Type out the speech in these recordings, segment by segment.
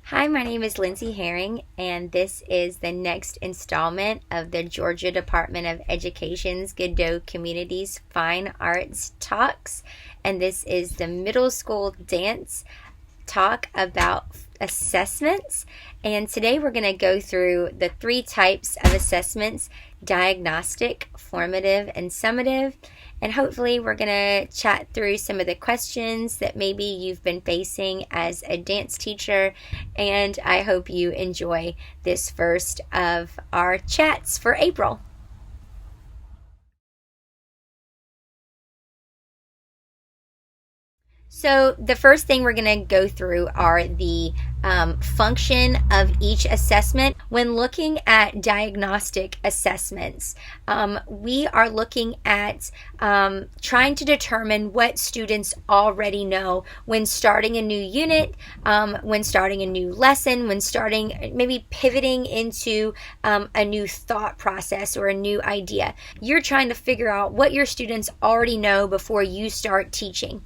Hi, my name is Lindsay Herring, and this is the next installment of the Georgia Department of Education's Godot Communities Fine Arts Talks. And this is the middle school dance talk about assessments. And today we're going to go through the three types of assessments: diagnostic, formative, and summative. And hopefully we're going to chat through some of the questions that maybe you've been facing as a dance teacher. And I hope you enjoy this first of our chats for April. So the first thing we're going to go through are the function of each assessment. When looking at diagnostic assessments, we are looking at trying to determine what students already know when starting a new unit, when starting a new lesson, when starting maybe pivoting into a new thought process or a new idea. You're trying to figure out what your students already know before you start teaching.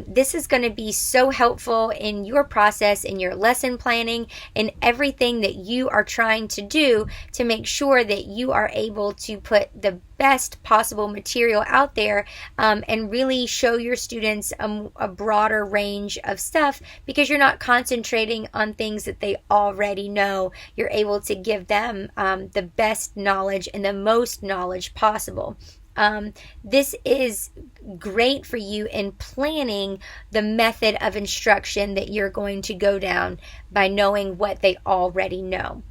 This is going to be so helpful in your process, in your lesson planning, in everything that you are trying to do to make sure that you are able to put the best possible material out there and really show your students a broader range of stuff, because you're not concentrating on things that they already know. You're able to give them the best knowledge and the most knowledge possible. This is great for you in planning the method of instruction that you're going to go down by knowing what they already know.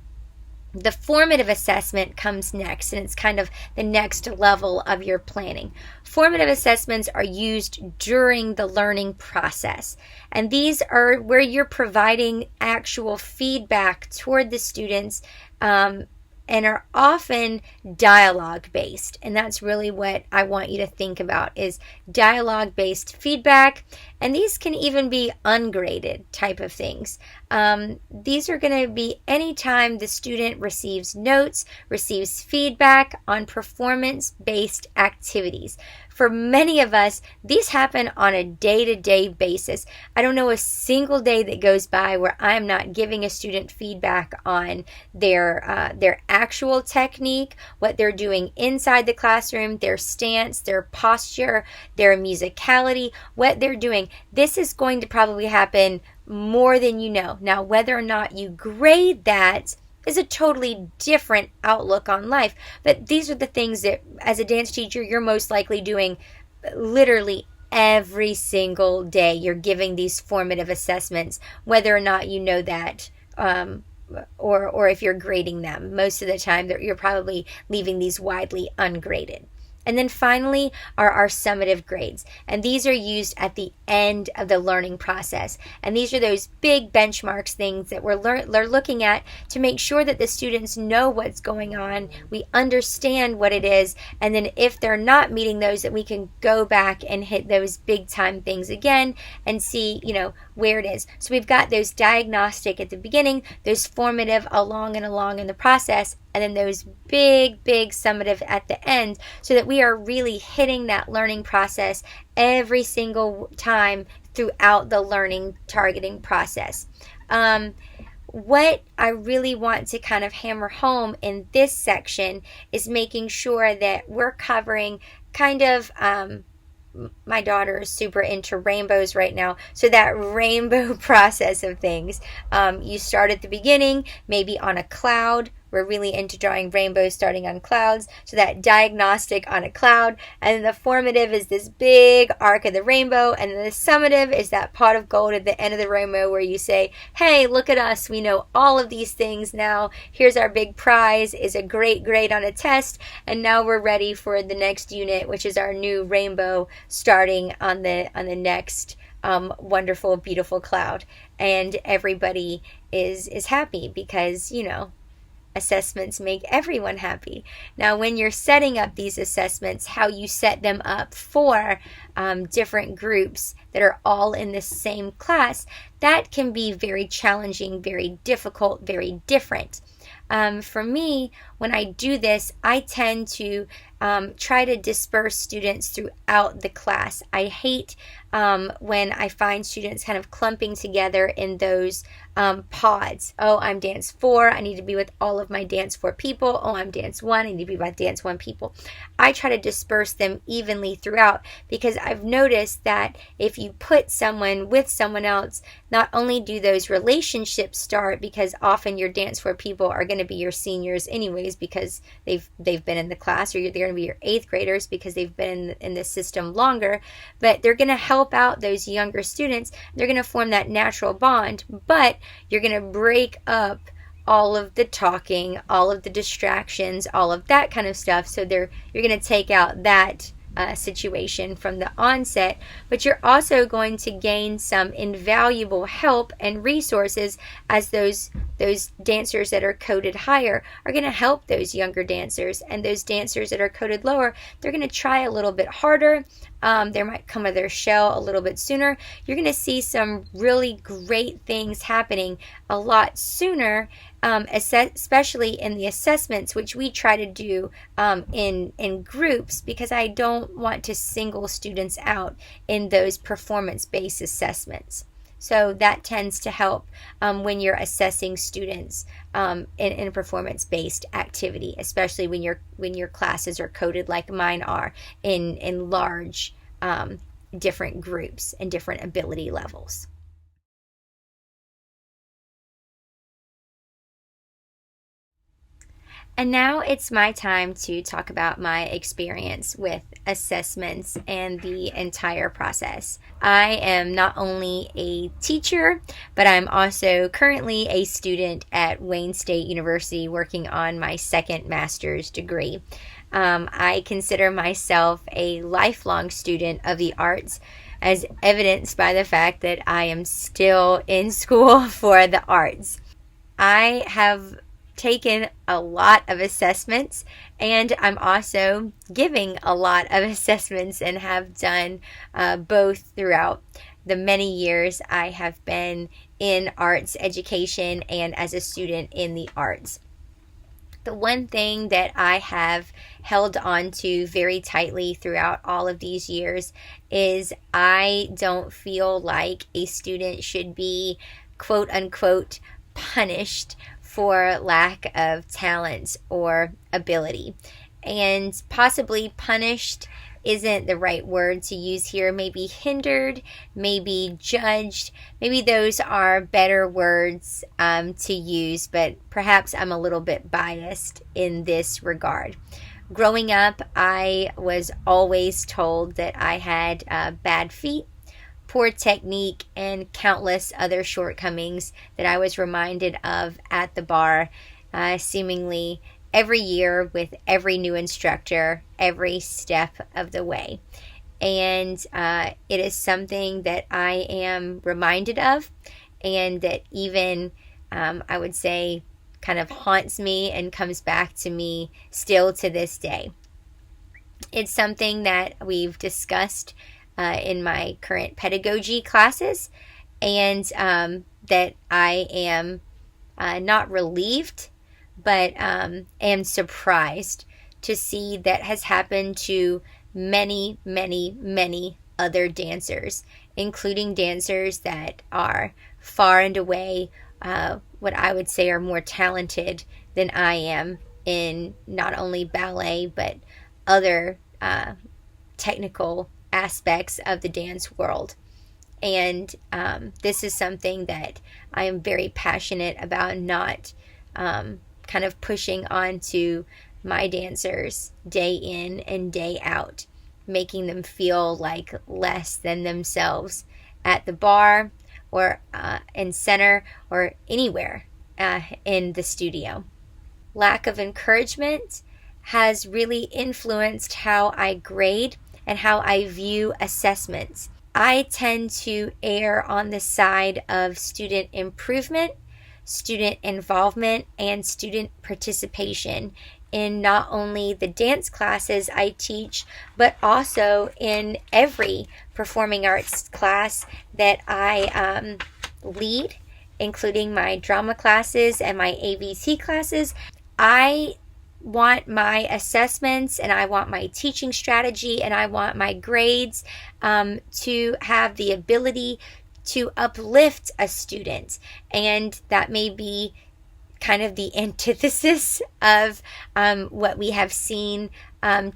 The formative assessment comes next, and it's kind of the next level of your planning. Formative assessments are used during the learning process, and these are where you're providing actual feedback toward the students, and are often dialogue based. And that's really what I want you to think about, is dialogue based feedback. And these can even be ungraded type of things. These are going to be anytime the student receives notes, receives feedback on performance based activities. For many of us, these happen on a day-to-day basis. I don't know a single day that goes by where I'm not giving a student feedback on their actual technique, what they're doing inside the classroom, their stance, their posture, their musicality, what they're doing. This is going to probably happen more than you know. Now, whether or not you grade that is a totally different outlook on life. But these are the things that, as a dance teacher, you're most likely doing literally every single day. You're giving these formative assessments, whether or not you know that, or if you're grading them. Most of the time, you're probably leaving these widely ungraded. And then finally are our summative grades. And these are used at the end of the learning process. And these are those big benchmarks, things that we're looking at to make sure that the students know what's going on, we understand what it is, and then if they're not meeting those, that we can go back and hit those big time things again and see, where it is. So we've got those diagnostic at the beginning, those formative along in the process, and then those big summative at the end, so that we are really hitting that learning process every single time throughout the learning targeting process. What I really want to kind of hammer home in this section is making sure that we're covering kind of my daughter is super into rainbows right now. So that rainbow process of things. You start at the beginning, maybe on a cloud. We're really into drawing rainbows starting on clouds. So that diagnostic on a cloud. And then the formative is this big arc of the rainbow. And then the summative is that pot of gold at the end of the rainbow where you say, hey, look at us. We know all of these things now. Here's our big prize, is a great grade on a test. And now we're ready for the next unit, which is our new rainbow starting on the next wonderful, beautiful cloud. And everybody is happy because, assessments make everyone happy. Now, when you're setting up these assessments, how you set them up for different groups that are all in the same class, that can be very challenging, very difficult, very different. For me, when I do this, I tend to try to disperse students throughout the class. I hate when I find students kind of clumping together in those pods. Oh, I'm dance 4. I need to be with all of my dance 4 people. Oh, I'm dance 1. I need to be with dance 1 people. I try to disperse them evenly throughout, because I've noticed that if you put someone with someone else, not only do those relationships start, because often your dance 4 people are going to be your seniors anyways, because they've been in the class, or they're going to be your 8th graders because they've been in the system longer, but they're going to help out those younger students. They're going to form that natural bond, but you're going to break up all of the talking, all of the distractions, all of that kind of stuff. So you're going to take out that situation from the onset, but you're also going to gain some invaluable help and resources, as those dancers that are coded higher are going to help those younger dancers, and those dancers that are coded lower, they're going to try a little bit harder. They might come out of their shell a little bit sooner. You're going to see some really great things happening a lot sooner, especially in the assessments, which we try to do in groups, because I don't want to single students out in those performance-based assessments. So that tends to help when you're assessing students in a performance-based activity, especially when your classes are coded like mine are in large different groups and different ability levels. And now it's my time to talk about my experience with assessments and the entire process. I am not only a teacher, but I'm also currently a student at Wayne State University working on my second master's degree. I consider myself a lifelong student of the arts, as evidenced by the fact that I am still in school for the arts. I have taken a lot of assessments, and I'm also giving a lot of assessments, and have done both throughout the many years I have been in arts education and as a student in the arts. The one thing that I have held on to very tightly throughout all of these years is I don't feel like a student should be quote unquote punished for lack of talent or ability. And possibly punished isn't the right word to use here. Maybe hindered, maybe judged, maybe those are better words to use, but perhaps I'm a little bit biased in this regard. Growing up, I was always told that I had bad feet, poor technique, and countless other shortcomings that I was reminded of at the bar, seemingly every year with every new instructor, every step of the way. And it is something that I am reminded of, and that even, I would say, kind of haunts me and comes back to me still to this day. It's something that we've discussed in my current pedagogy classes, and that I am not relieved, but am surprised to see that has happened to many, many, many other dancers, including dancers that are far and away what I would say are more talented than I am in not only ballet, but other technical aspects of the dance world. And this is something that I am very passionate about, not kind of pushing onto my dancers day in and day out, making them feel like less than themselves at the bar or in center or anywhere in the studio. Lack of encouragement has really influenced how I grade and how I view assessments. I tend to err on the side of student improvement, student involvement, and student participation in not only the dance classes I teach, but also in every performing arts class that I lead, including my drama classes and my AVT classes. I want my assessments and I want my teaching strategy and I want my grades to have the ability to uplift a student. And that may be kind of the antithesis of what we have seen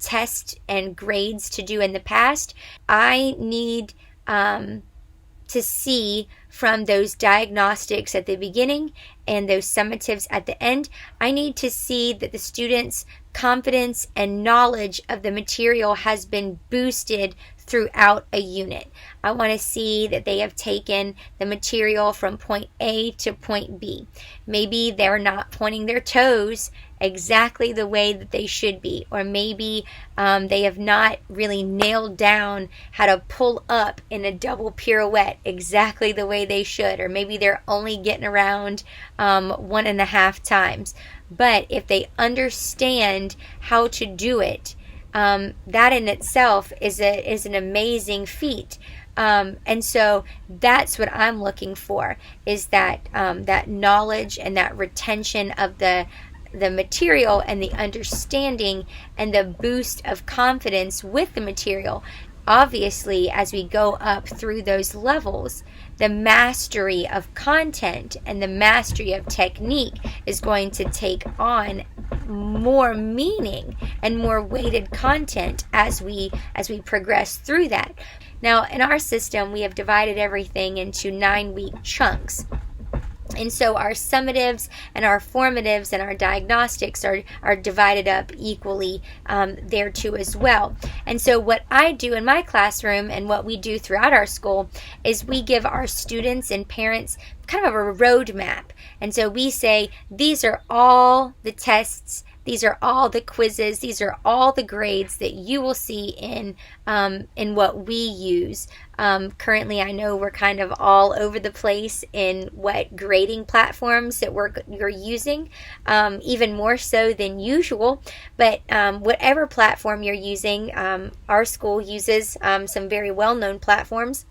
tests and grades to do in the past. I need to see from those diagnostics at the beginning and those summatives at the end, I need to see that the students' confidence and knowledge of the material has been boosted throughout a unit. I want to see that they have taken the material from point A to point B. Maybe they're not pointing their toes exactly the way that they should be, or maybe they have not really nailed down how to pull up in a double pirouette exactly the way they should, or maybe they're only getting around 1.5 times. But if they understand how to do it, that in itself is an amazing feat. And so that's what I'm looking for, is that that knowledge and that retention of the material and the understanding and the boost of confidence with the material. Obviously, as we go up through those levels, the mastery of content and the mastery of technique is going to take on more meaning and more weighted content as we progress through that. Now, in our system, we have divided everything into 9-week chunks. And so our summatives and our formatives and our diagnostics are divided up equally there too as well. And so what I do in my classroom and what we do throughout our school is we give our students and parents kind of a roadmap. And so we say, these are all the tests, these are all the quizzes, these are all the grades that you will see in what we use. Currently, I know we're kind of all over the place in what grading platforms that you're using, even more so than usual. But whatever platform you're using, our school uses some very well-known platforms.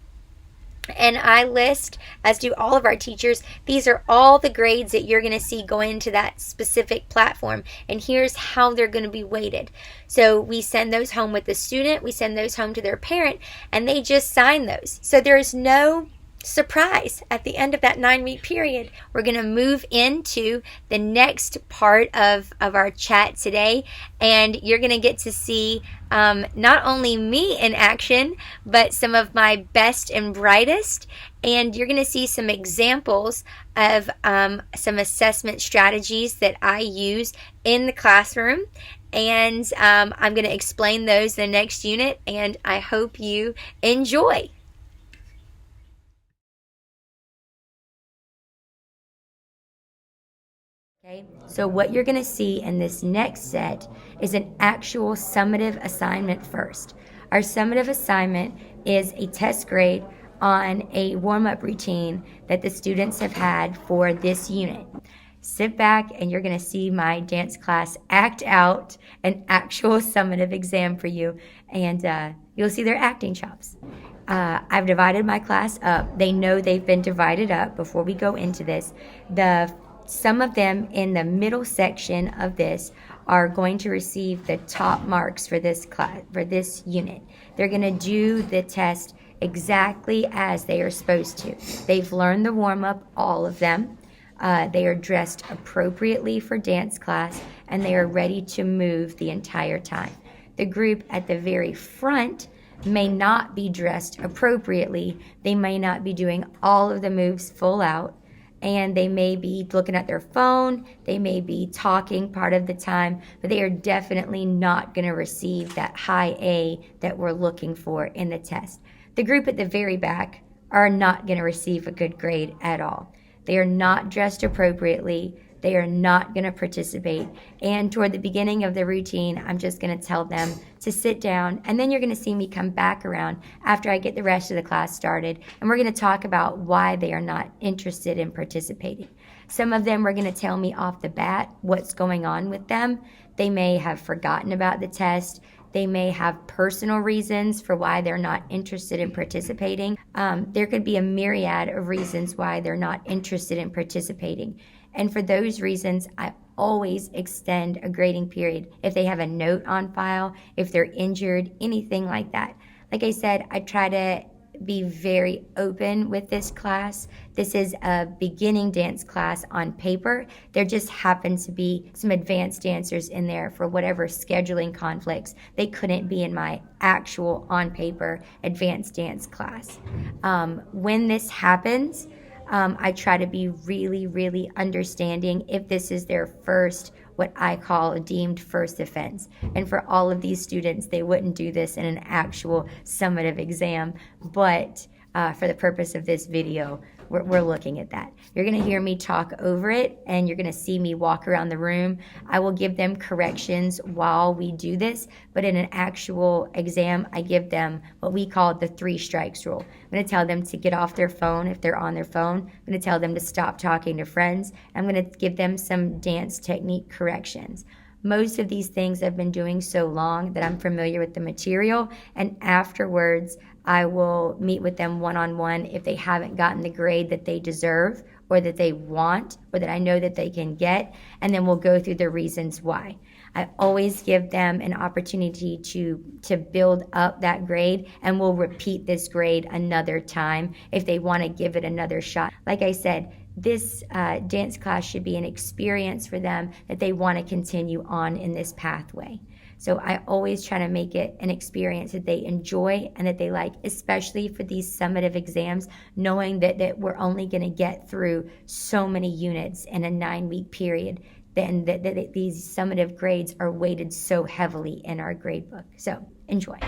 And I list, as do all of our teachers, these are all the grades that you're going to see go into that specific platform. And here's how they're going to be weighted. So we send those home with the student, we send those home to their parent, and they just sign those. So there's no surprise at the end of that 9-week period. We're going to move into the next part of our chat today, and you're going to get to see not only me in action, but some of my best and brightest, and you're going to see some examples of some assessment strategies that I use in the classroom. And I'm going to explain those in the next unit, and I hope you enjoy. Okay, so what you're going to see in this next set is an actual summative assignment first. Our summative assignment is a test grade on a warm-up routine that the students have had for this unit. Sit back and you're going to see my dance class act out an actual summative exam for you, and you'll see their acting chops. I've divided my class up. They know they've been divided up before we go into this. Some of them in the middle section of this are going to receive the top marks for this class, for this unit. They're going to do the test exactly as they are supposed to. They've learned the warm-up, all of them. They are dressed appropriately for dance class, and they are ready to move the entire time. The group at the very front may not be dressed appropriately. They may not be doing all of the moves full out, and they may be looking at their phone, they may be talking part of the time, but they are definitely not going to receive that high A that we're looking for in the test. The group at the very back are not going to receive a good grade at all. They are not dressed appropriately. They are not going to participate. And toward the beginning of the routine, I'm just going to tell them to sit down, and then you're going to see me come back around after I get the rest of the class started, and we're going to talk about why they are not interested in participating. Some of them are going to tell me off the bat what's going on with them. They may have forgotten about the test. They may have personal reasons for why they're not interested in participating. There could be a myriad of reasons why they're not interested in participating. And for those reasons, always extend a grading period if they have a note on file, if they're injured, anything like that. Like I said, I try to be very open with this class. This is a beginning dance class on paper. There just happens to be some advanced dancers in there for whatever scheduling conflicts. They couldn't be in my actual on paper advanced dance class. When this happens, I try to be really, really understanding if this is their first, what I call a deemed first offense. And for all of these students, they wouldn't do this in an actual summative exam, but for the purpose of this video, we're looking at that. You're going to hear me talk over it, and you're going to see me walk around the room. I will give them corrections while we do this, but in an actual exam, I give them what we call the 3 strikes rule. I'm going to tell them to get off their phone if they're on their phone. I'm going to tell them to stop talking to friends. I'm going to give them some dance technique corrections. Most of these things I've been doing so long that I'm familiar with the material, and afterwards I will meet with them one-on-one if they haven't gotten the grade that they deserve or that they want or that I know that they can get, and then we'll go through the reasons why. I always give them an opportunity to build up that grade, and we'll repeat this grade another time if they want to give it another shot. Like I said, this dance class should be an experience for them that they want to continue on in this pathway. So I always try to make it an experience that they enjoy and that they like, especially for these summative exams, knowing that we're only going to get through so many units in a 9-week period, then that these summative grades are weighted so heavily in our grade book. So enjoy.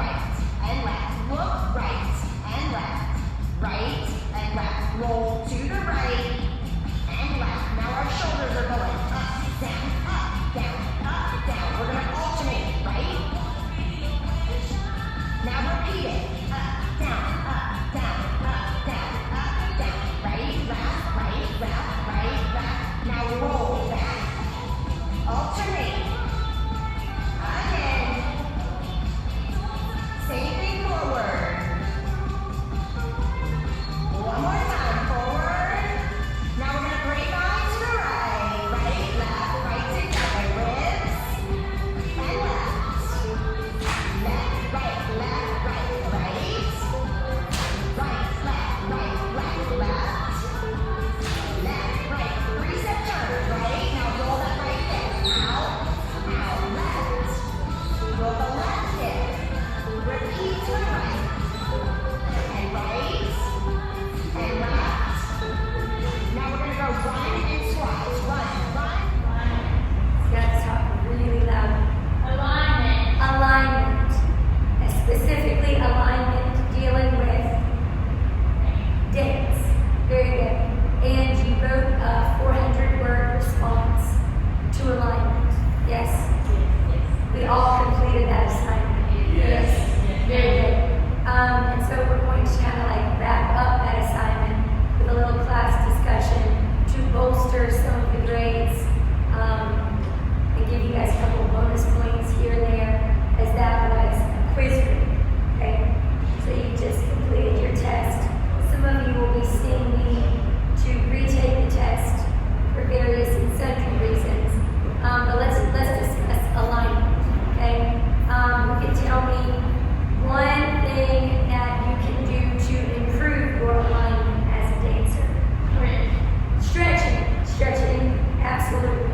right and left. Look right and left. Right and left. Roll to the right and left. Now our shoulders are going up, down, up, down, up, down. We're going to alternate, right? Now repeat it. Up, down, up, down, up, down, up, down. Right, left, right, left, right, left. Now roll back. Alternate. Again. Same thing forward. One more time, forward. Now we're going to break on to the right. Right, left, right together. Ribs and left. Left, right, left, right, right. Right, left, left. Left, right, three-step turn. Right, now roll that right hip. Out, out, left. Roll the left hip. Repeat to the right. And right. And left. Now we're going to go run and squat. Run. Gotta talk really loud. Alignment. Alignment. Specifically alignment dealing with dance. Very good. And you wrote a 400-word response to alignment. Yes? We all completed that assignment. Yes. Very good. And so we're going to kind of like wrap up that assignment with a little class discussion to bolster some of the grades and give you guys a couple bonus points here and there, as that was a quiz group. Okay? So you just completed your test. Some of you will be seeing me to retake the test for various and sundry reasons. But let's discuss alignment. Okay? You can tell me one thing that you can do to improve your alignment as a dancer. Stretching, absolutely.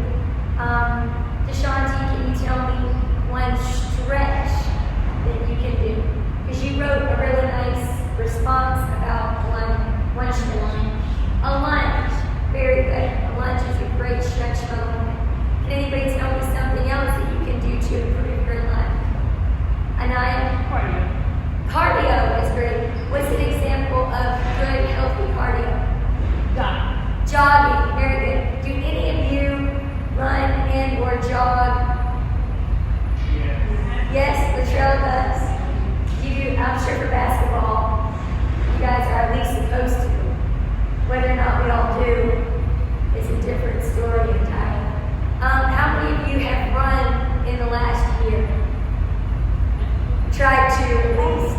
Deshanti, can you tell me one stretch that you can do? Because you wrote a really nice response about alignment. One stretch. A lunge, very good. A lunge is a great stretch for alignment. Can anybody tell me something else that you can do to improve your alignment? Anaya? Cardio is great. What's an example of good, healthy cardio? Jogging, very good. Do any of you run and or jog? Yes, Latrell does. I'm sure for basketball, you guys are at least supposed to. Whether or not we all do is a different story entirely. How many of you have run in the last year? Tried to at least.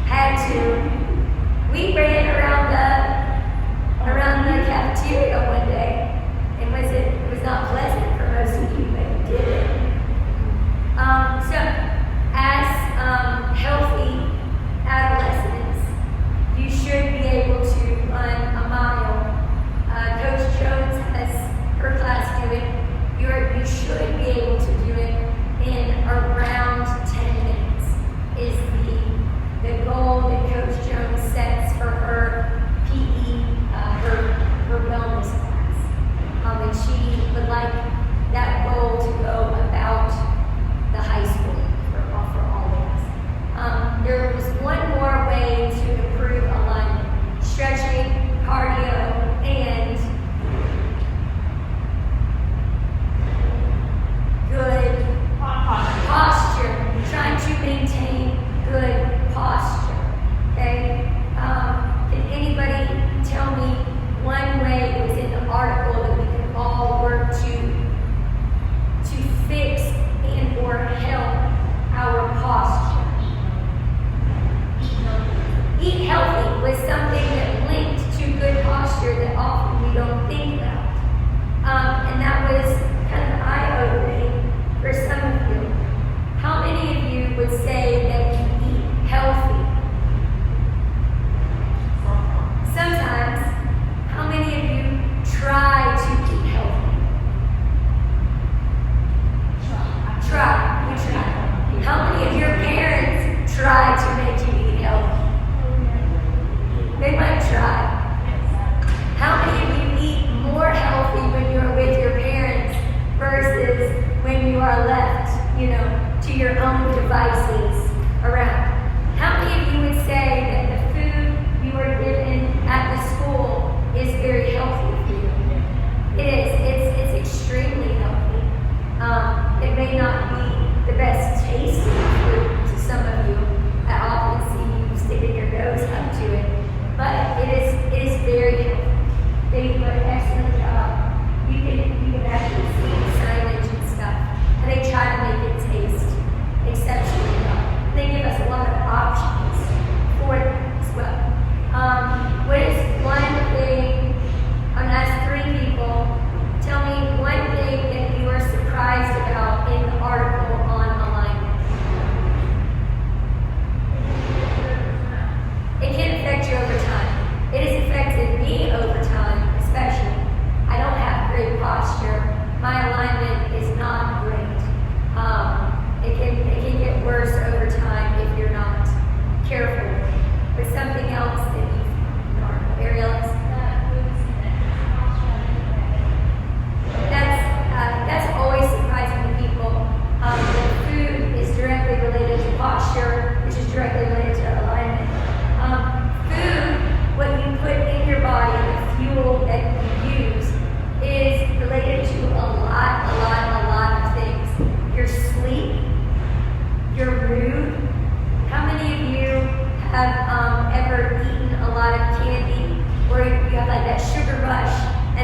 Had to. We ran around the cafeteria one day, and it was not pleasant for most of you, but you did it. So as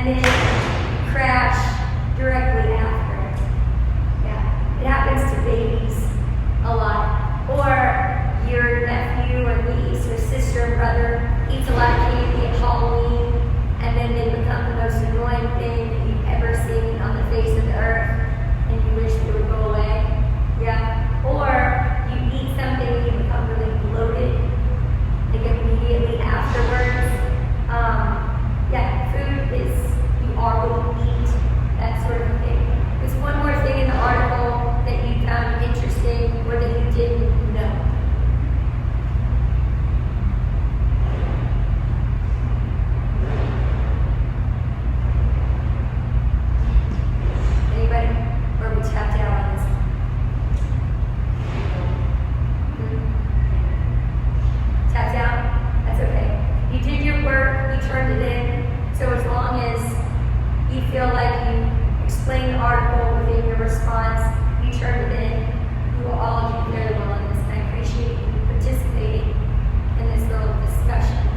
and then crash directly after it. Yeah, it happens to babies a lot. Or your nephew or niece or sister or brother eats a lot of candy at Halloween, and then they become the most annoying thing that you've ever seen on the face of the earth, and you wish they would go away. Yeah. Or you eat something and you become really bloated, like immediately afterwards. Yeah, food is, you are what you eat, that sort of thing. There's one more thing in the article that you found interesting or that you didn't know. Anybody? Or we tapped out on this? Tapped out? That's okay. You did your work, we turned it in, so as long as you feel like you explained the article within your response, you turned it in, you will all do very well in this, and I appreciate you participating in this little discussion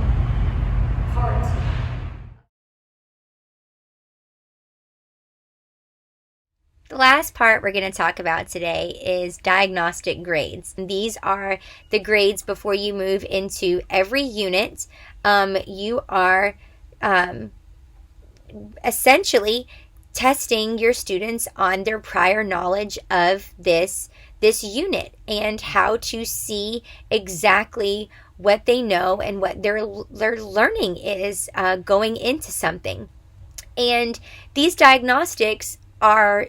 part. The last part we're going to talk about today is diagnostic grades. These are the grades before you move into every unit. You are essentially testing your students on their prior knowledge of this unit and how to see exactly what they know and what their learning is going into something. And these diagnostics are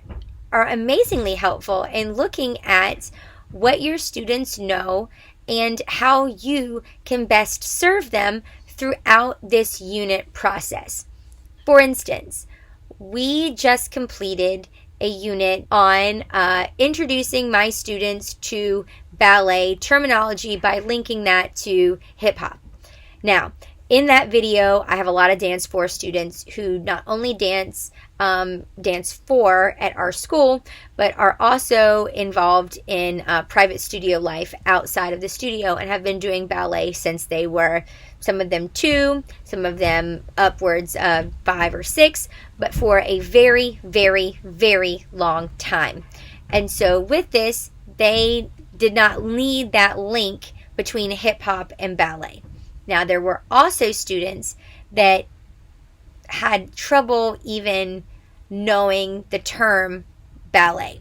amazingly helpful in looking at what your students know and how you can best serve them throughout this unit process. For instance, we just completed a unit on introducing my students to ballet terminology by linking that to hip hop. Now, in that video, I have a lot of Dance 4 students who not only dance Dance 4 at our school, but are also involved in private studio life outside of the studio and have been doing ballet since they were, some of them 2, some of them upwards of 5 or 6, but for a very, very, very long time. And so with this, they did not need that link between hip hop and ballet. Now, there were also students that had trouble even knowing the term ballet.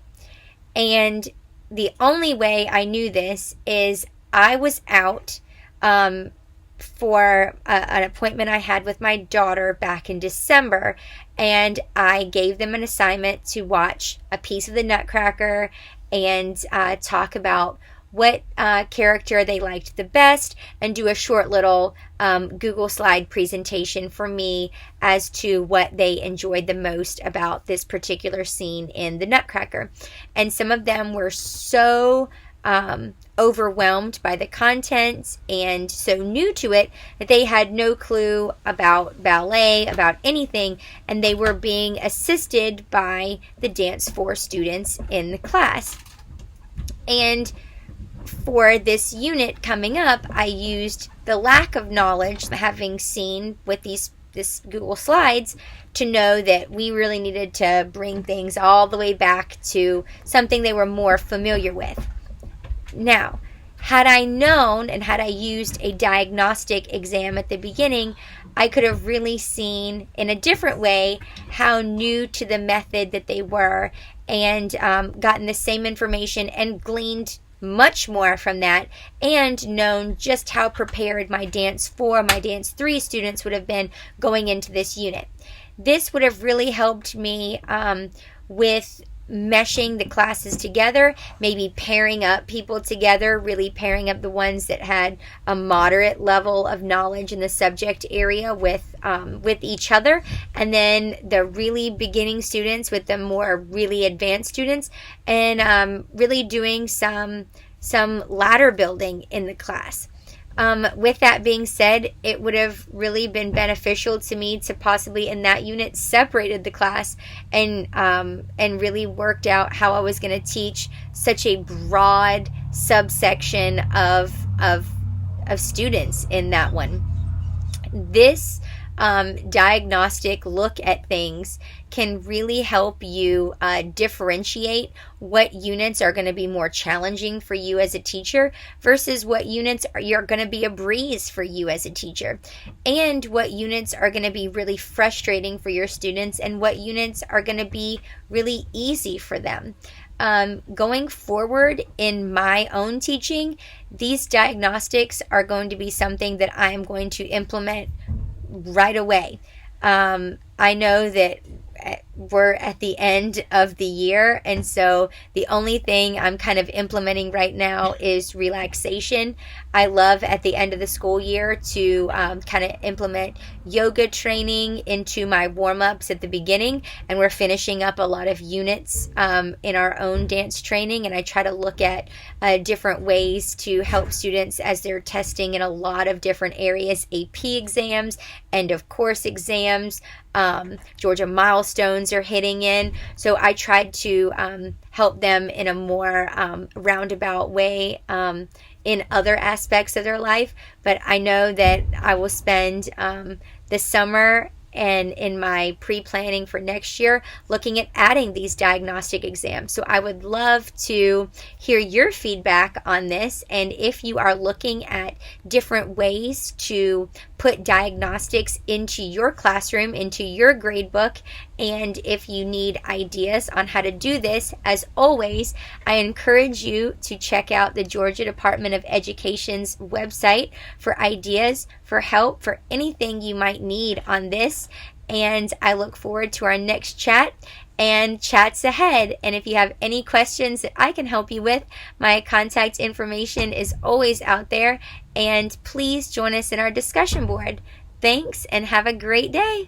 And the only way I knew this is I was out for an appointment I had with my daughter back in December, and I gave them an assignment to watch a piece of the Nutcracker and talk about what character they liked the best and do a short little Google slide presentation for me as to what they enjoyed the most about this particular scene in the Nutcracker. And some of them were so overwhelmed by the content and so new to it that they had no clue about ballet, about anything, and they were being assisted by the Dance 4 students in the class. And for this unit coming up, I used the lack of knowledge, having seen with this Google Slides, to know that we really needed to bring things all the way back to something they were more familiar with. Now, had I known and had I used a diagnostic exam at the beginning, I could have really seen in a different way how new to the method that they were, and gotten the same information and gleaned much more from that, and known just how prepared my Dance 4, my Dance 3 students would have been going into this unit. This would have really helped me with meshing the classes together, maybe pairing up people together, really pairing up the ones that had a moderate level of knowledge in the subject area with each other, and then the really beginning students with the more really advanced students, and really doing some ladder building in the class. With that being said, it would have really been beneficial to me to possibly in that unit separated the class and really worked out how I was going to teach such a broad subsection of students in that one. This diagnostic look at things can really help you differentiate what units are going to be more challenging for you as a teacher versus what units are going to be a breeze for you as a teacher, and what units are going to be really frustrating for your students and what units are going to be really easy for them. Going forward in my own teaching, these diagnostics are going to be something that I am going to implement right away. I know that we're at the end of the year, and so the only thing I'm kind of implementing right now is relaxation. I love at the end of the school year to kind of implement yoga training into my warm-ups at the beginning, and we're finishing up a lot of units in our own dance training, and I try to look at different ways to help students as they're testing in a lot of different areas, AP exams, end of course exams, Georgia milestones are hitting in. So I tried to help them in a more roundabout way in other aspects of their life. But I know that I will spend the summer and in my pre-planning for next year looking at adding these diagnostic exams. So I would love to hear your feedback on this, and if you are looking at different ways to put diagnostics into your classroom, into your grade book, and if you need ideas on how to do this, as always, I encourage you to check out the Georgia Department of Education's website for ideas, for help, for anything you might need on this. And I look forward to our next chat and chats ahead. And if you have any questions that I can help you with, my contact information is always out there. And please join us in our discussion board. Thanks, and have a great day.